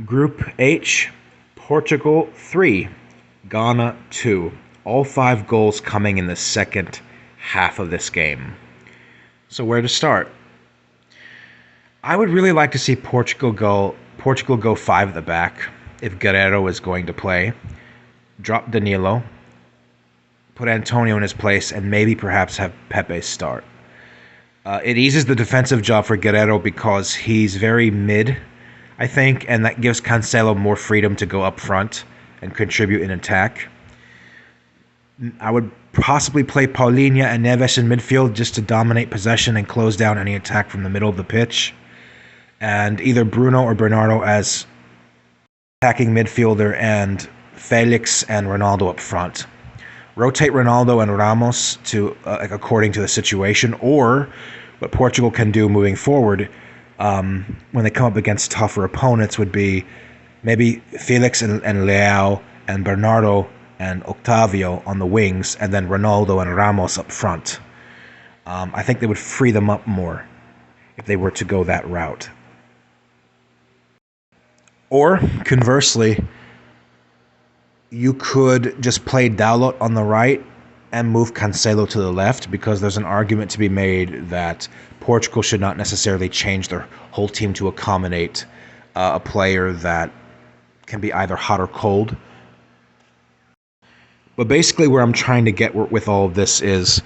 Group H, Portugal 3, Ghana 2. All 5 goals coming in the second half of this game. So where to start? I would really like to see Portugal go 5 at the back if Guerreiro is going to play. Drop Danilo, put Antonio in his place, and maybe perhaps have Pepe start. It eases the defensive job for Guerreiro because he's very mid, I think, and that gives Cancelo more freedom to go up front and contribute in attack. I would possibly play Paulinho and Neves in midfield just to dominate possession and close down any attack from the middle of the pitch. And either Bruno or Bernardo as attacking midfielder and Felix and Ronaldo up front. Rotate Ronaldo and Ramos to according to the situation, or what Portugal can do moving forward when they come up against tougher opponents would be maybe Felix and Leao and Bernardo and Octavio on the wings, and then Ronaldo and Ramos up front. I think they would free them up more if they were to go that route. Or, conversely, you could just play Dalot on the right and move Cancelo to the left, because there's an argument to be made that Portugal should not necessarily change their whole team to accommodate a player that can be either hot or cold. But basically where I'm trying to get with all of this is,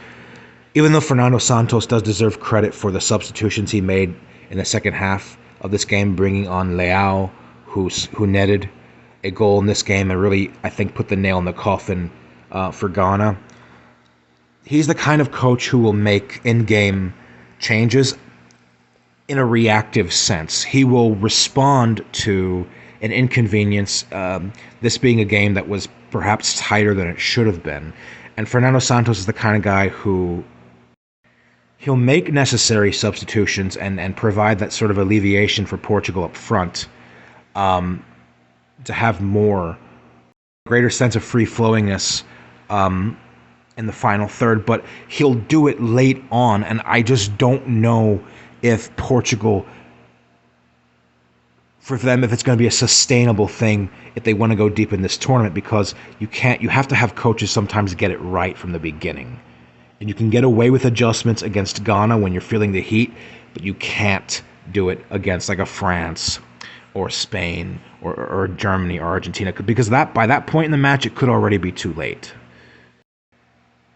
even though Fernando Santos does deserve credit for the substitutions he made in the second half of this game, bringing on Leao, who netted a goal in this game and really, I think, put the nail in the coffin for Ghana. He's the kind of coach who will make in-game changes in a reactive sense. He will respond to an inconvenience, this being a game that was perhaps tighter than it should have been. And Fernando Santos is the kind of guy who he'll make necessary substitutions and provide that sort of alleviation for Portugal up front, to have greater sense of free-flowingness in the final third, but he'll do it late on, and I just don't know if Portugal, for them, if it's going to be a sustainable thing if they want to go deep in this tournament, because you have to have coaches sometimes get it right from the beginning. And you can get away with adjustments against Ghana when you're feeling the heat, but you can't do it against like a France or Spain or Germany or Argentina, because by that point in the match, it could already be too late.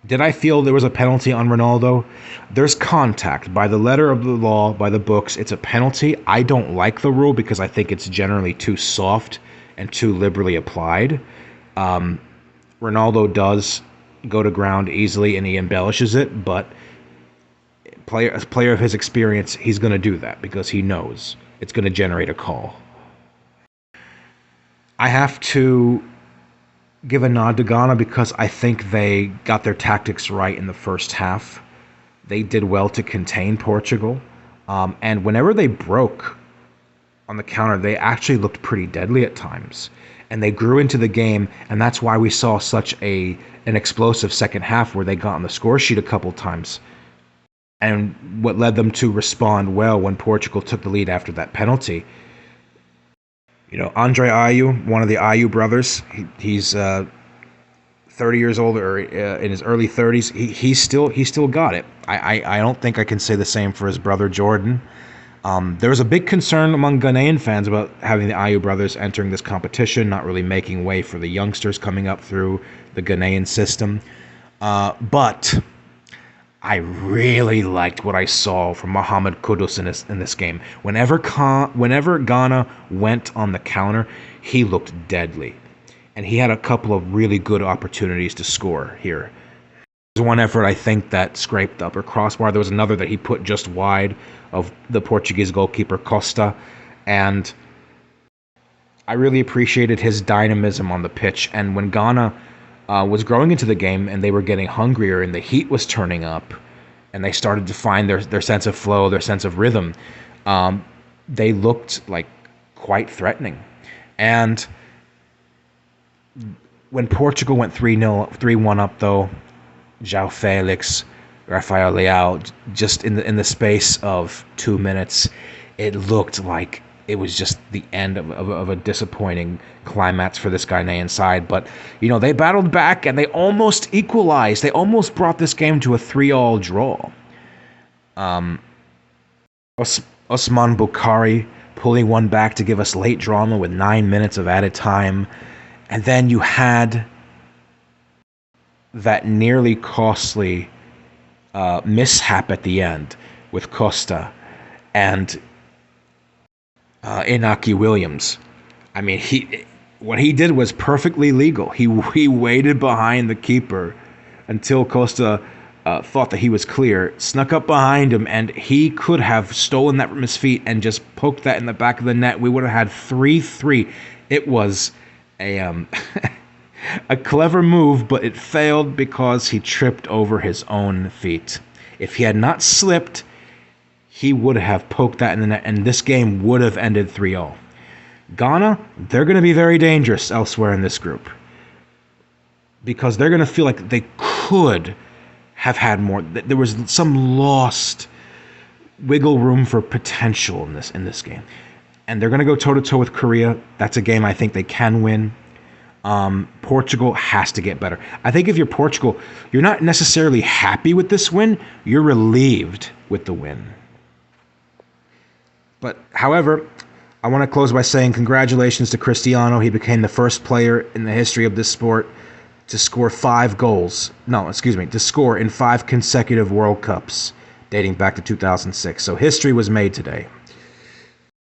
Did I feel there was a penalty on Ronaldo? There's contact. By the letter of the law, by the books, it's a penalty. I don't like the rule because I think it's generally too soft and too liberally applied. Ronaldo does go to ground easily and he embellishes it, but a player of his experience, he's going to do that because he knows it's going to generate a call. I have to give a nod to Ghana because I think they got their tactics right in the first half. They did well to contain Portugal. And whenever they broke on the counter, they actually looked pretty deadly at times. And they grew into the game, and that's why we saw such an explosive second half where they got on the score sheet a couple times. And what led them to respond well when Portugal took the lead after that penalty. You know, Andre Ayew, one of the Ayew brothers, he's 30 years old or in his early 30s. He still got it. I don't think I can say the same for his brother Jordan. There was a big concern among Ghanaian fans about having the Ayew brothers entering this competition, not really making way for the youngsters coming up through the Ghanaian system. But I really liked what I saw from Mohamed Kudus in this game. Whenever Ghana went on the counter, he looked deadly. And he had a couple of really good opportunities to score here. There was one effort, I think, that scraped the upper crossbar. There was another that he put just wide of the Portuguese goalkeeper Costa. And I really appreciated his dynamism on the pitch. And when Ghana was growing into the game and they were getting hungrier and the heat was turning up and they started to find their sense of flow, their sense of rhythm, they looked like quite threatening. And when Portugal went 3-1 up, though, João Felix, Rafael Leao, just in the space of 2 minutes, it looked like it was just the end of a disappointing climax for this Ghanaian side. But, they battled back and they almost equalized. They almost brought this game to a 3-all draw. Osman Bukhari pulling one back to give us late drama with 9 minutes of added time. And then you had that nearly costly mishap at the end with Costa and Inaki Williams. I mean, what he did was perfectly legal. He waited behind the keeper until Costa thought that he was clear, snuck up behind him, and he could have stolen that from his feet and just poked that in the back of the net. We would have had 3-3. It was a a clever move, but it failed because he tripped over his own feet. If he had not slipped, he would have poked that in the net, and this game would have ended 3-0. Ghana, they're going to be very dangerous elsewhere in this group because they're going to feel like they could have had more. There was some lost wiggle room for potential in this game. And they're going to go toe-to-toe with Korea. That's a game I think they can win. Portugal has to get better. I think if you're Portugal, you're not necessarily happy with this win. You're relieved with the win. But, however, I want to close by saying congratulations to Cristiano. He became the first player in the history of this sport to score 5 goals. No, excuse me, to score in 5 consecutive World Cups dating back to 2006. So history was made today.